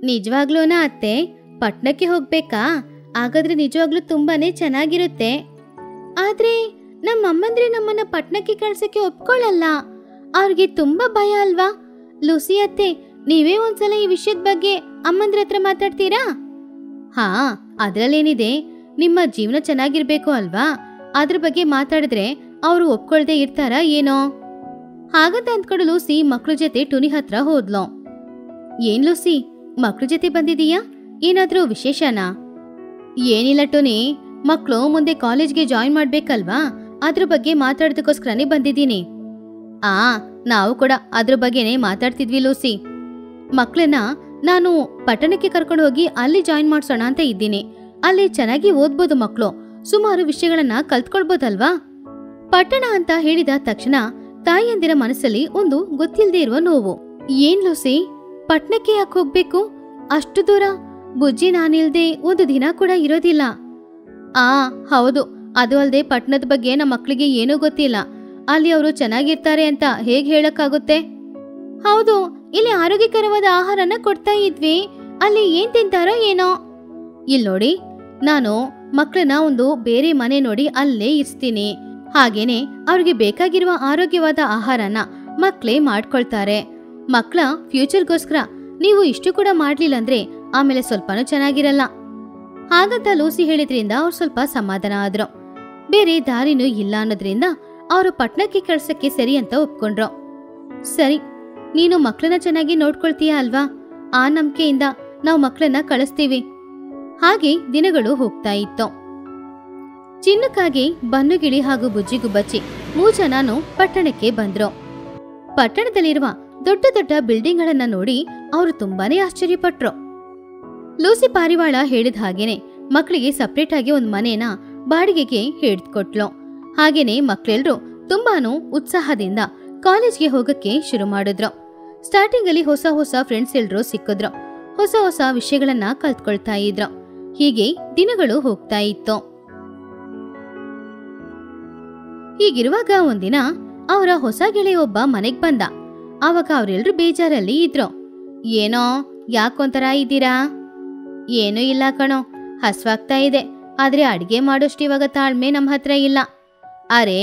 ನಿಜವಾಗ್ಲೂನಾ ಅತ್ತೆ? ಪಟ್ಟಣಕ್ಕೆ ಹೋಗ್ಬೇಕಾ? ಹಾಗಾದ್ರೆ ನಿಜವಾಗ್ಲೂ ತುಂಬಾನೇ ಚೆನ್ನಾಗಿರುತ್ತೆ. ಆದ್ರೆ ನಮ್ಮಮ್ಮಂದ್ರೆ ನಮ್ಮನ್ನ ಪಟ್ಟಣಕ್ಕೆ ಕಳ್ಸಕ್ಕೆ ಒಪ್ಕೊಳ್ಳಲ್ಲ. ಅವ್ರಿಗೆ ತುಂಬಾ ಭಯ ಅಲ್ವಾ? ಲೂಸಿ ಅತ್ತೆ, ನೀವೇ ಒಂದ್ಸಲ ಈ ವಿಷಯದ ಬಗ್ಗೆ ಅಮ್ಮಂದ್ರ ಹತ್ರ ಮಾತಾಡ್ತೀರಾ? ಅದ್ರಲ್ಲೇನಿದೆ, ನಿಮ್ಮ ಜೀವನ ಚೆನ್ನಾಗಿರ್ಬೇಕು ಅಲ್ವಾ? ಅದ್ರ ಬಗ್ಗೆ ಮಾತಾಡಿದ್ರೆ ಅವರು ಒಪ್ಕೊಳ್ದೆ ಇರ್ತಾರಾ ಏನೋ? ಹಾಗಂತ ಅಂದ್ಕೊಂಡು ಲೂಸಿ ಮಕ್ಳ ಜೊತೆ ಟುನಿ ಹತ್ರ ಹೋದ್ಲು. ಏನ್ ಲೂಸಿ, ಮಕ್ಳ ಜೊತೆ ಬಂದಿದೀಯಾ? ಏನಾದ್ರೂ ವಿಶೇಷನಾ? ಏನಿಲ್ಲ ಟುನಿ, ಮಕ್ಳು ಮುಂದೆ ಕಾಲೇಜ್ಗೆ ಜಾಯಿನ್ ಮಾಡ್ಬೇಕಲ್ವಾ, ಅದ್ರ ಬಗ್ಗೆ ಮಾತಾಡೋದಕ್ಕೋಸ್ಕರನೇ ಬಂದಿದ್ದೀನಿ. ನಾವು ಕೂಡ ಅದ್ರ ಬಗ್ಗೆನೆ ಮಾತಾಡ್ತಿದ್ವಿ ಲೂಸಿ. ಮಕ್ಳನ್ನ ನಾನು ಪಟ್ಟಣಕ್ಕೆ ಕರ್ಕೊಂಡು ಹೋಗಿ ಅಲ್ಲಿ ಜಾಯಿನ್ ಮಾಡ್ಸೋಣ ಅಂತ ಇದ್ದೀನಿ. ಅಲ್ಲಿ ಚೆನ್ನಾಗಿ ಓದ್ಬೋದು ಮಕ್ಳು, ಸುಮಾರು ವಿಷಯಗಳನ್ನ ಕಲ್ತ್ಕೊಳ್ಬೋದಲ್ವಾ? ಪಟ್ಟಣ ಅಂತ ಹೇಳಿದ ತಕ್ಷಣ ತಾಯಿಯಂದಿರ ಮನಸ್ಸಲ್ಲಿ ಒಂದು ಗೊತ್ತಿಲ್ಲದೆ ಇರುವ ನೋವು. ಏನ್ ಲೂಸಿ, ಪಟ್ಟಣಕ್ಕೆ ಯಾಕೆ ಹೋಗ್ಬೇಕು? ಅಷ್ಟು ದೂರ ಬುಜ್ಜಿ ನಾನಿಲ್ದೆ ಒಂದು ದಿನ ಕೂಡ ಇರೋದಿಲ್ಲ. ಹೌದು, ಅದು ಅಲ್ಲದೆ ಪಟ್ಟಣದ ಬಗ್ಗೆ ನಮ್ಮ ಮಕ್ಕಳಿಗೆ ಏನೂ ಗೊತ್ತಿಲ್ಲ. ಅಲ್ಲಿ ಅವರು ಚೆನ್ನಾಗಿರ್ತಾರೆ ಅಂತ ಹೇಗ್ ಹೇಳಕ್ಕಾಗುತ್ತೆ? ಹೌದು, ಇಲ್ಲಿ ಆರೋಗ್ಯಕರವಾದ ಆಹಾರನ ಕೊಡ್ತಾ ಇದ್ವಿ. ಅಲ್ಲಿ ಏನ್ ತಿಂತಾರೋ ಏನೋ. ಇಲ್ಲಿ ನೋಡಿ, ನಾನು ಮಕ್ಕಳನ್ನ ಒಂದು ಬೇರೆ ಮನೆ ನೋಡಿ ಅಲ್ಲೇ ಇರ್ಸ್ತೀನಿ. ಹಾಗೇನೆ ಅವ್ರಿಗೆ ಬೇಕಾಗಿರುವ ಆರೋಗ್ಯವಾದ ಆಹಾರನ ಮಕ್ಕಳೇ ಮಾಡ್ಕೊಳ್ತಾರೆ. ಮಕ್ಕಳ ಫ್ಯೂಚರ್ಗೋಸ್ಕರ ನೀವು ಇಷ್ಟು ಕೂಡ ಮಾಡ್ಲಿಲ್ಲ ಅಂದ್ರೆ ಆಮೇಲೆ ಸ್ವಲ್ಪನೂ ಚೆನ್ನಾಗಿರಲ್ಲ. ಹಾಗಂತ ಲೂಸಿ ಹೇಳಿದ್ರಿಂದ ಅವ್ರು ಸ್ವಲ್ಪ ಸಮಾಧಾನ ಆದ್ರು. ಬೇರೆ ದಾರಿನೂ ಇಲ್ಲ ಅನ್ನೋದ್ರಿಂದ ಅವರು ಪಟ್ನಕ್ಕೆ ಕಳ್ಸಕ್ಕೆ ಸರಿ ಅಂತ ಒಪ್ಕೊಂಡ್ರು. ಸರಿ, ನೀನು ಮಕ್ಕಳನ್ನ ಚೆನ್ನಾಗಿ ನೋಡ್ಕೊಳ್ತೀಯ ಅಲ್ವಾ? ಆ ನಂಬಿಕೆಯಿಂದ ನಾವು ಮಕ್ಕಳನ್ನ ಕಳಿಸ್ತೀವಿ. ಹಾಗೆ ದಿನಗಳು ಹೋಗ್ತಾ ಇತ್ತು. ಚಿನ್ನಕ್ಕಾಗಿ ಬನ್ನುಗಿಳಿ ಹಾಗೂ ಬುಜ್ಜಿಗುಬ್ಬಚ್ಚಿ 3 ಜನನು ಪಟ್ಟಣಕ್ಕೆ ಬಂದ್ರು. ಪಟ್ಟಣದಲ್ಲಿರುವ ದೊಡ್ಡ ದೊಡ್ಡ ಬಿಲ್ಡಿಂಗ್ ಗಳನ್ನ ನೋಡಿ ಅವರು ತುಂಬಾನೇ ಆಶ್ಚರ್ಯಪಟ್ರು. ಲೂಸಿ ಪಾರಿವಾಳ ಹೇಳಿದ ಹಾಗೇನೆ ಮಕ್ಕಳಿಗೆ ಸಪ್ರೇಟ್ ಆಗಿ ಒಂದು ಮನೇನ ಬಾಡಿಗೆಗೆ ಹಿಡಿದ್ಕೊಟ್ಲು. ಹಾಗೇನೆ ಮಕ್ಕಳೆಲ್ಲರೂ ತುಂಬಾನು ಉತ್ಸಾಹದಿಂದ ಕಾಲೇಜ್ಗೆ ಹೋಗಕ್ಕೆ ಶುರು ಮಾಡಿದ್ರು. ಸ್ಟಾರ್ಟಿಂಗ್ ಅಲ್ಲಿ ಹೊಸ ಹೊಸ ಫ್ರೆಂಡ್ಸ್ ಎಲ್ರು ಸಿಕ್ಕಿದ್ರು. ಹೊಸ ಹೊಸ ವಿಷಯಗಳನ್ನ ಕಲ್ತ್ಕೊಳ್ತಾ ಇದ್ರು. ಹೀಗೆ ದಿನಗಳು ಹೋಗ್ತಾ ಇತ್ತು. ಹೀಗಿರುವಾಗ ಒಂದಿನ ಅವರ ಹೊಸ ಗೆಳೆಯ ಒಬ್ಬ ಮನೆಗ್ ಬಂದ. ಆವಾಗ ಅವರೆಲ್ಲರೂ ಬೇಜಾರಲ್ಲಿ ಇದ್ರು. ಏನೋ ಯಾಕೊಂತರ ಇದ್ದೀರಾ? ಏನೂ ಇಲ್ಲ ಕಣೋ, ಹಸ್ವಾಗ್ತಾ ಇದೆ. ಆದ್ರೆ ಅಡಿಗೆ ಮಾಡೋಷ್ಟು ಇವಾಗ ತಾಳ್ಮೆ ನಮ್ಮ ಹತ್ರ ಇಲ್ಲ. ಅರೆ,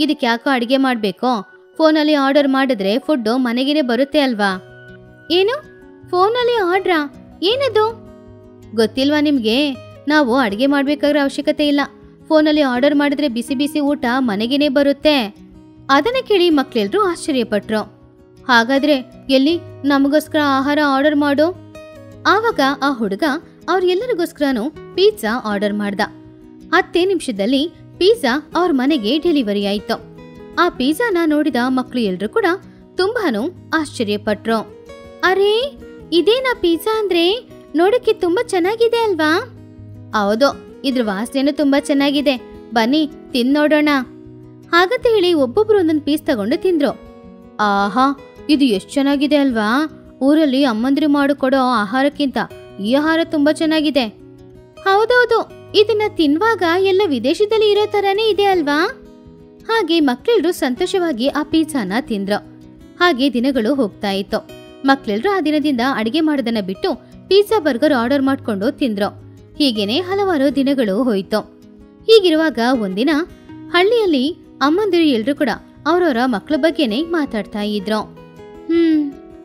ಇದಕ್ಕೆ ಯಾಕೋ ಅಡಿಗೆ ಮಾಡ್ಬೇಕೋ? ಫೋನಲ್ಲಿ ಆರ್ಡರ್ ಮಾಡಿದ್ರೆ ಫುಡ್ಡು ಮನೆಗೇನೆ ಬರುತ್ತೆ ಅಲ್ವಾ? ಏನು ಫೋನಲ್ಲಿ ಆರ್ಡ್ರಾ? ಏನದು ಗೊತ್ತಿಲ್ವಾ ನಿಮ್ಗೆ? ನಾವು ಅಡಿಗೆ ಮಾಡ್ಬೇಕಾದ್ರೆ ಅವಶ್ಯಕತೆ ಇಲ್ಲ. ಫೋನಲ್ಲಿ ಆರ್ಡರ್ ಮಾಡಿದ್ರೆ ಬಿಸಿ ಬಿಸಿ ಊಟ ಮನೆಗೇನೆ ಬರುತ್ತೆ. ಅದನ್ನ ಕೇಳಿ ಮಕ್ಳೆಲ್ರೂ ಆಶ್ಚರ್ಯಪಟ್ರು. ಹಾಗಾದ್ರೆ ಎಲ್ಲಿ ನಮಗೋಸ್ಕರ ಆಹಾರ ಆರ್ಡರ್ ಮಾಡು. ಆವಾಗ ಆ ಹುಡುಗ ಅವ್ರೆಲ್ಲರಿಗೋಸ್ಕರನು ಪಿಜ್ಜಾ ಆರ್ಡರ್ ಮಾಡ್ದ. 10 ನಿಮಿಷದಲ್ಲಿ ಪಿಜ್ಜಾ ಅವ್ರ ಮನೆಗೆ ಡೆಲಿವರಿ ಆಯ್ತು. ಆ ಪಿಜ್ಜಾನ ನೋಡಿದ ಮಕ್ಳು ಎಲ್ರು ಕೂಡ ತುಂಬಾನು ಆಶ್ಚರ್ಯಪಟ್ರು. ಅರೇ, ಇದೇನಾ ಪಿಜ್ಜಾ ಅಂದ್ರೆ? ನೋಡಕ್ಕೆ ತುಂಬಾ ಚೆನ್ನಾಗಿದೆ ಅಲ್ವಾ? ಹೌದು, ಇದ್ರ ವಾಸನೆನೂ ತುಂಬಾ ಚೆನ್ನಾಗಿದೆ. ಬನ್ನಿ ತಿಂದ್ ನೋಡೋಣ. ಹಾಗಂತ ಹೇಳಿ ಒಬ್ಬೊಬ್ರು ಒಂದೊಂದು ಪೀಸ್ ತಗೊಂಡು ತಿಂದ್ರು. ಆಹಾ, ಇದು ಎಷ್ಟು ಚೆನ್ನಾಗಿದೆ ಅಲ್ವಾ? ಊರಲ್ಲಿ ಅಮ್ಮಂದಿರು ಮಾಡಿಕೊಡೋ ಆಹಾರಕ್ಕಿಂತ ಈ ಆಹಾರ ತುಂಬಾ ಚೆನ್ನಾಗಿದೆ. ಹೌದೌದು, ಇದನ್ನ ತಿನ್ನುವಾಗ ಎಲ್ಲ ವಿದೇಶದಲ್ಲಿ ಇರೋ ತರಾನೇ ಇದೆ ಅಲ್ವಾ? ಹಾಗೆ ಮಕ್ಳೆಲ್ರು ಸಂತೋಷವಾಗಿ ಆ ಪಿಜ್ಜಾನ ತಿಂದ್ರು. ಹಾಗೆ ದಿನಗಳು ಹೋಗ್ತಾ ಇತ್ತು. ಮಕ್ಳೆಲ್ರು ಆ ದಿನದಿಂದ ಅಡಿಗೆ ಮಾಡೋದನ್ನ ಬಿಟ್ಟು ಪಿಜ್ಜಾ ಬರ್ಗರ್ ಆರ್ಡರ್ ಮಾಡ್ಕೊಂಡು ತಿಂದ್ರು. ಹೀಗೇನೆ ಹಲವಾರು ದಿನಗಳು ಹೋಯ್ತು. ಹೀಗಿರುವಾಗ ಒಂದಿನ ಹಳ್ಳಿಯಲ್ಲಿ ಅಮ್ಮಂದಿರು ಎಲ್ರು ಕೂಡ ಅವ್ರವರ ಮಕ್ಳ ಬಗ್ಗೆನೆ ಮಾತಾಡ್ತಾ ಇದ್ರು.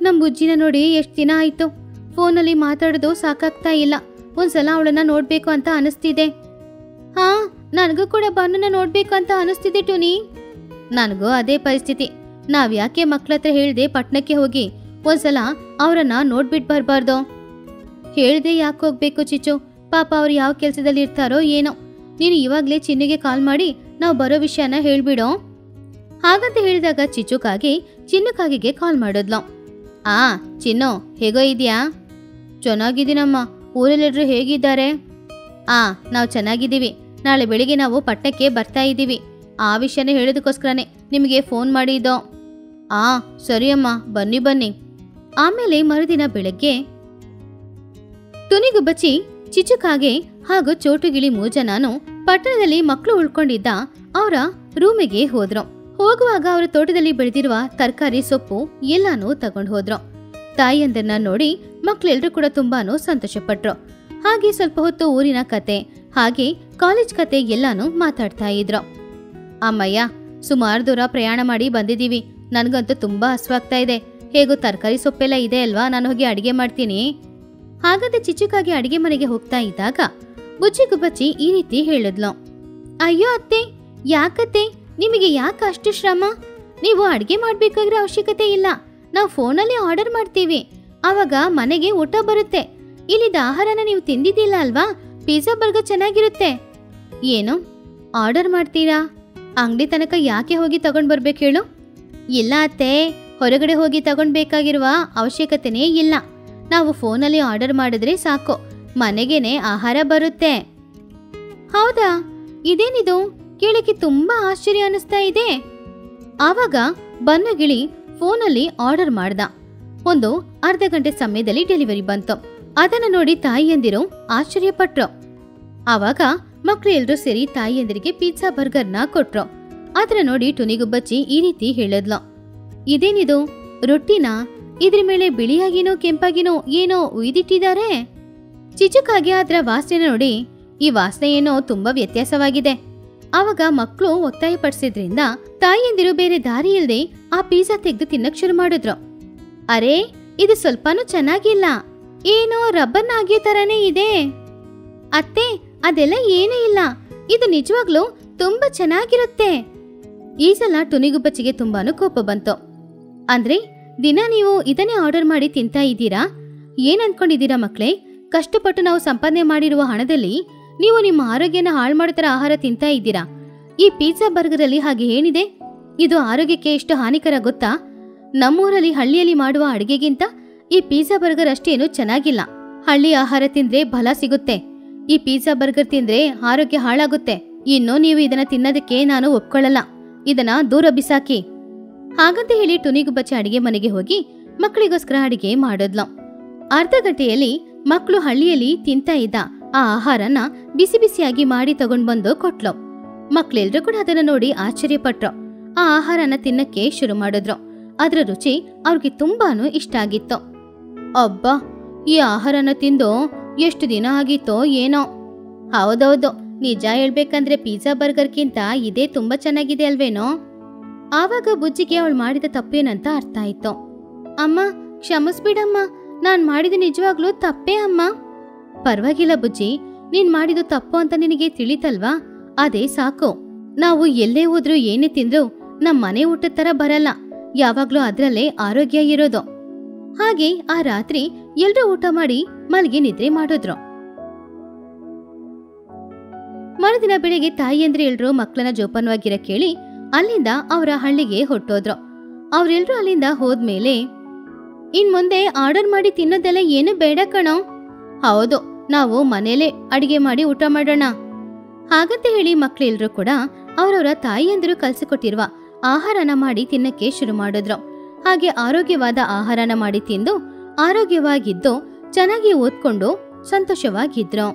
ನಮ್ ಬುಜ್ಜಿನ ನೋಡಿ ಎಷ್ಟ್ ದಿನ ಆಯ್ತು. ಫೋನಲ್ಲಿ ಮಾತಾಡೋದು ಸಾಕಾಗ್ತಾ ಇಲ್ಲ. ಒಂದ್ಸಲ ಅವಳನ್ನ ನೋಡ್ಬೇಕು ಅಂತ ಅನಿಸ್ತಿದೆ. ಹಾ, ನನಗೂ ಕೂಡ ಬನ್ನನ್ನ ನೋಡ್ಬೇಕು ಅಂತ ಅನಿಸ್ತಿದೆ ಟುನಿ. ನನಗೂ ಅದೇ ಪರಿಸ್ಥಿತಿ. ನಾವ್ ಯಾಕೆ ಮಕ್ಳ ಹತ್ರ ಹೇಳ್ದೆ ಪಟ್ನಕ್ಕೆ ಹೋಗಿ ಒಂದ್ಸಲ ಅವರನ್ನ ನೋಡ್ಬಿಟ್ ಬರ್ಬಾರ್ದು? ಹೇಳ್ದೆ ಯಾಕೆ ಹೋಗ್ಬೇಕು ಚಿಚ್ಚು? ಪಾಪ ಅವ್ರು ಯಾವ ಕೆಲ್ಸದಲ್ಲಿ ಇರ್ತಾರೋ ಏನೋ. ನೀನು ಇವಾಗ್ಲೇ ಚಿನ್ನುಗೆ ಕಾಲ್ ಮಾಡಿ ನಾವು ಬರೋ ವಿಷಯನ ಹೇಳ್ಬಿಡೋ. ಹಾಗಂತ ಹೇಳಿದಾಗ ಚಿನ್ನುಕಾಗಿಗೆ ಕಾಲ್ ಮಾಡಿದ್ಲು. ಚಿನ್ನು, ಹೇಗೋ ಇದೆಯಾ? ಚೆನ್ನಾಗಿದ್ದೀನಮ್ಮ. ಊರಲ್ಲೆಲ್ಲರೂ ಹೇಗಿದ್ದಾರೆ? ನಾವು ಚೆನ್ನಾಗಿದ್ದೀವಿ. ನಾಳೆ ಬೆಳಿಗ್ಗೆ ನಾವು ಪಟ್ಟಣಕ್ಕೆ ಬರ್ತಾ ಇದ್ದೀವಿ. ಆ ವಿಷಯನ ಹೇಳೋದಕ್ಕೋಸ್ಕರನೇ ನಿಮಗೆ ಫೋನ್ ಮಾಡಿದ್ದೋ. ಸರಿ ಅಮ್ಮ, ಬನ್ನಿ ಬನ್ನಿ. ಆಮೇಲೆ ಮರುದಿನ ಬೆಳಗ್ಗೆ ತುನಿಗುಬ್ಬಚ್ಚಿ, ಚಿಚುಕಾಗೆ ಹಾಗೂ ಚೋಟುಗಿಳಿ 3 ಜನನು ಪಟ್ಟಣದಲ್ಲಿ ಮಕ್ಕಳು ಉಳ್ಕೊಂಡಿದ್ದ ಅವರ ರೂಮಿಗೆ ಹೋದ್ರು. ಹೋಗುವಾಗ ಅವರ ತೋಟದಲ್ಲಿ ಬೆಳೆದಿರುವ ತರಕಾರಿ ಸೊಪ್ಪು ಎಲ್ಲಾನು ತಗೊಂಡು ಹೋದ್ರು. ತಾಯಿಯಂದನ್ನ ನೋಡಿ ಮಕ್ಳೆಲ್ರು ಕೂಡ ತುಂಬಾನು ಸಂತೋಷಪಟ್ರು. ಹಾಗೆ ಸ್ವಲ್ಪ ಹೊತ್ತು ಊರಿನ ಕತೆ ಹಾಗೆ ಕಾಲೇಜ್ ಕತೆ ಎಲ್ಲಾನು ಮಾತಾಡ್ತಾ ಇದ್ರು. ಅಮ್ಮಯ್ಯ, ಸುಮಾರು ದೂರ ಪ್ರಯಾಣ ಮಾಡಿ ಬಂದಿದೀವಿ. ನನ್ಗಂತೂ ತುಂಬಾ ಹಸ್ವಾಗ್ತಾ ಇದೆ. ಹೇಗೋ ತರಕಾರಿ ಸೊಪ್ಪೆಲ್ಲ ಇದೆ ಅಲ್ವಾ, ನಾನು ಹೋಗಿ ಅಡಿಗೆ ಮಾಡ್ತೀನಿ. ಹಾಗಂತ ಚಿಚುಕಾಗಿ ಅಡಿಗೆ ಮನೆಗೆ ಹೋಗ್ತಾ ಇದ್ದಾಗ ಬುಜ್ಜಿಗುಬ್ಬಚ್ಚಿ ಈ ರೀತಿ ಹೇಳಿದ್ಲು. ಅಯ್ಯೋ ಅತ್ತೆ, ಯಾಕತ್ತೆ, ನಿಮಗೆ ಯಾಕೆ ಅಷ್ಟು ಶ್ರಮ? ನೀವು ಅಡಿಗೆ ಮಾಡ್ಬೇಕಾಗಿರೋ ಅವಶ್ಯಕತೆ ಇಲ್ಲ. ನಾವು ಫೋನಲ್ಲಿ ಆರ್ಡರ್ ಮಾಡ್ತೀವಿ. ಆವಾಗ ಮನೆಗೆ ಊಟ ಬರುತ್ತೆ. ಇಲ್ಲಿದ್ದ ಆಹಾರನ ನೀವು ತಿಂದಿದ್ದಿಲ್ಲ ಅಲ್ವಾ? ಪಿಜ್ಜಾ ಬರ್ಗರ್ ಚೆನ್ನಾಗಿರುತ್ತೆ. ಏನು ಆರ್ಡರ್ ಮಾಡ್ತೀರಾ? ಅಂಗಡಿ ತನಕ ಯಾಕೆ ಹೋಗಿ ತಗೊಂಡ್ ಬರ್ಬೇಕು ಹೇಳು? ಇಲ್ಲ ಅತ್ತೆ, ಹೊರಗಡೆ ಹೋಗಿ ತಗೊಂಡ್ಬೇಕಾಗಿರುವ ಅವಶ್ಯಕತೆನೇ ಇಲ್ಲ. ನಾವು ಫೋನಲ್ಲಿ ಆರ್ಡರ್ ಮಾಡಿದ್ರೆ ಸಾಕು, ಮನೆಗೇನೆ ಆಹಾರ ಬರುತ್ತೆ. ಹೌದಾ? ಇದೇನಿದು, ಕೇಳಕ್ಕೆ ತುಂಬಾ ಆಶ್ಚರ್ಯ ಅನಿಸ್ತಾ ಇದೆ. ಆವಾಗ ಬನ್ನಗಿಳಿ ಫೋನಲ್ಲಿ ಆರ್ಡರ್ ಮಾಡ್ದ. ಒಂದು ಅರ್ಧ ಗಂಟೆ ಸಮಯದಲ್ಲಿ ಡೆಲಿವರಿ ಬಂತು. ಅದನ್ನ ನೋಡಿ ತಾಯಿಯಂದಿರು ಆಶ್ಚರ್ಯಪಟ್ರು. ಆವಾಗ ಮಕ್ಕಳು ಎಲ್ರೂ ಸೇರಿ ತಾಯಿಯಂದಿರಿಗೆ ಪಿಜ್ಜಾ ಬರ್ಗರ್ನ ಕೊಟ್ರು. ಅದನ್ನ ನೋಡಿ ತುನಿಗುಬ್ಬಚ್ಚಿ ಈ ರೀತಿ ಹೇಳಿದ್ಲು. ಇದೇನಿದು, ರೊಟ್ಟಿನ? ಇದ್ರ ಮೇಲೆ ಬಿಳಿಯಾಗಿನೋ ಕೆಂಪಾಗಿನೋ ಏನೋ ಉಯ್ದಿಟ್ಟಿದ್ದಾರೆ. ಚಿಚುಕಾಗಿ ಅದರ ವಾಸನೆ ನೋಡಿ, ಈ ವಾಸನೆ ಏನೋ ತುಂಬಾ ವ್ಯತ್ಯಾಸವಾಗಿದೆ. ಆವಾಗ ಮಕ್ಕಳು ಒತ್ತಾಯ ಪಡಿಸಿದ್ರಿಂದ ತಾಯಿಯಂದಿರು ಬೇರೆ ದಾರಿ ಇಲ್ಲದೆ ಆ ಪಿಜ್ಜಾ ತೆಗೆದು ತಿನ್ನಕ್ ಶುರು ಮಾಡಿದ್ರು. ಅರೆ, ಇದು ಸ್ವಲ್ಪನೂ ಚೆನ್ನಾಗಿಲ್ಲ. ಏನೋ ರಬ್ಬರ್ ಆಗಿಯೋ ತರನೇ ಇದೆ. ಅತ್ತೆ, ಅದೆಲ್ಲ ಏನೂ ಇಲ್ಲ. ಇದು ನಿಜವಾಗ್ಲೂ ತುಂಬಾ ಚೆನ್ನಾಗಿರುತ್ತೆ. ಈ ಸಲ ಟುನಿಗುಬ್ಬಚ್ಚಿಗೆ ತುಂಬಾನು ಕೋಪ ಬಂತು. ಅಂದ್ರೆ ದಿನ ನೀವು ಇದನ್ನೇ ಆರ್ಡರ್ ಮಾಡಿ ತಿಂತಾ ಇದ್ದೀರಾ? ಏನ್ ಅನ್ಕೊಂಡಿದ್ದೀರಾ ಮಕ್ಳೇ? ಕಷ್ಟಪಟ್ಟು ನಾವು ಸಂಪಾದನೆ ಮಾಡಿರುವ ಹಣದಲ್ಲಿ ನೀವು ನಿಮ್ಮ ಆರೋಗ್ಯನ ಹಾಳು ಮಾಡೋ ತರ ಆಹಾರ ತಿಂತಾ ಇದ್ದೀರಾ. ಈ ಪಿಜ್ಜಾ ಬರ್ಗರ್ ಅಲ್ಲಿ ಹಾಗೆ ಏನಿದೆ? ಇದು ಆರೋಗ್ಯಕ್ಕೆ ಎಷ್ಟು ಹಾನಿಕರ ಗೊತ್ತಾ? ನಮ್ಮೂರಲ್ಲಿ ಹಳ್ಳಿಯಲ್ಲಿ ಮಾಡುವ ಅಡಿಗೆಗಿಂತ ಈ ಪಿಜ್ಜಾ ಬರ್ಗರ್ ಅಷ್ಟೇನು ಚೆನ್ನಾಗಿಲ್ಲ. ಹಳ್ಳಿ ಆಹಾರ ತಿಂದ್ರೆ ಬಲ ಸಿಗುತ್ತೆ. ಈ ಪಿಜ್ಜಾ ಬರ್ಗರ್ ತಿಂದ್ರೆ ಆರೋಗ್ಯ ಹಾಳಾಗುತ್ತೆ. ಇನ್ನು ನೀವು ಇದನ್ನ ತಿನ್ನೋದಕ್ಕೆ ನಾನು ಒಪ್ಕೊಳ್ಳಲ್ಲ. ಇದನ್ನ ದೂರ ಬಿಸಾಕಿ. ಹಾಗಂತ ಹೇಳಿ ಟುನಿಗುಬ್ಬಚ್ಚಿ ಅಡಿಗೆ ಮನೆಗೆ ಹೋಗಿ ಮಕ್ಕಳಿಗೋಸ್ಕರ ಅಡಿಗೆ ಮಾಡಿದ್ಲು. ಅರ್ಧ ಗಂಟೆಯಲ್ಲಿ ಮಕ್ಕಳು ಹಳ್ಳಿಯಲ್ಲಿ ತಿಂತಾ ಇದ್ದ ಆ ಆಹಾರನ ಬಿಸಿ ಬಿಸಿಯಾಗಿ ಮಾಡಿ ತಗೊಂಡ್ ಬಂದು ಕೊಟ್ಲು. ಮಕ್ಳೆಲ್ರೂ ಕೂಡ ಅದನ್ನ ನೋಡಿ ಆಶ್ಚರ್ಯಪಟ್ರು. ಆ ಆಹಾರನ ತಿನ್ನಕ್ಕೆ ಶುರು ಮಾಡಿದ್ರು. ಅದ್ರ ರುಚಿ ಅವ್ರಿಗೆ ತುಂಬಾನು ಇಷ್ಟ ಆಗಿತ್ತು. ಅಬ್ಬಾ, ಈ ಆಹಾರನ ತಿಂದು ಎಷ್ಟು ದಿನ ಆಗಿತ್ತೋ ಏನೋ. ಹೌದೌದು, ನಿಜ ಹೇಳ್ಬೇಕಂದ್ರೆ ಪಿಜ್ಜಾ ಬರ್ಗರ್ಗಿಂತ ಇದೇ ತುಂಬಾ ಚೆನ್ನಾಗಿದೆ ಅಲ್ವೇನೋ? ಆವಾಗ ಬುಜ್ಜಿಗೆ ಅವಳು ಮಾಡಿದ ತಪ್ಪೇನಂತ ಅರ್ಥ ಆಯ್ತು. ಅಮ್ಮ, ಕ್ಷಮಿಸ್ಬಿಡಮ್ಮ, ನಾನ್ ಮಾಡಿದ ನಿಜವಾಗ್ಲೂ ತಪ್ಪೇ ಅಮ್ಮ. ಪರವಾಗಿಲ್ಲ ಬುಜ್ಜಿ, ನೀನ್ ಮಾಡಿದ ತಪ್ಪು ಅಂತ ನಿನಗೆ ತಿಳಿತಲ್ವಾ? ಅದೇ ಸಾಕು. ನಾವು ಎಲ್ಲೇ ಹೋದ್ರೂ ಏನೇ ತಿಂದ್ರು ನಮ್ ಮನೆ ಊಟದ ತರ ಬರಲ್ಲ. ಯಾವಾಗ್ಲೂ ಅದ್ರಲ್ಲೇ ಆರೋಗ್ಯ ಇರೋದು. ಹಾಗೆ ಆ ರಾತ್ರಿ ಎಲ್ರೂ ಊಟ ಮಾಡಿ ಮಲ್ಗಿ ನಿದ್ರೆ ಮಾಡಿದ್ರು. ಮರುದಿನ ಬೆಳಿಗ್ಗೆ ತಾಯಿಯಂದ್ರೆ ಎಲ್ರೂ ಮಕ್ಕಳನ್ನ ಜೋಪಾನವಾಗಿರ ಕೇಳಿ ಅಲ್ಲಿಂದ ಅವರ ಹಳ್ಳಿಗೆ ಹೊಟ್ಟೋದ್ರು. ಅವ್ರೆಲ್ರೂ ಅಲ್ಲಿಂದ ಹೋದ್ಮೇಲೆ, ಇನ್ ಮುಂದೆ ಆರ್ಡರ್ ಮಾಡಿ ತಿನ್ನೋದೆಲ್ಲ ಏನು ಬೇಡ ಕಣೋ. ಹೌದು, ನಾವು ಮನೇಲೆ ಅಡಿಗೆ ಮಾಡಿ ಊಟ ಮಾಡೋಣ. ಹಾಗಂತ ಹೇಳಿ ಮಕ್ಳೆಲ್ರೂ ಕೂಡ ಅವರವರ ತಾಯಿಯಂದಿರು ಕಲ್ಸಿಕೊಟ್ಟಿರುವ ಆಹಾರನ ಮಾಡಿ ತಿನ್ನಕ್ಕೆ ಶುರು ಮಾಡಿದ್ರು. ಹಾಗೆ ಆರೋಗ್ಯವಾದ ಆಹಾರನ ಮಾಡಿ ತಿಂದು ಆರೋಗ್ಯವಾಗಿದ್ದು ಚೆನ್ನಾಗಿ ಓದ್ಕೊಂಡು ಸಂತೋಷವಾಗಿದ್ರು.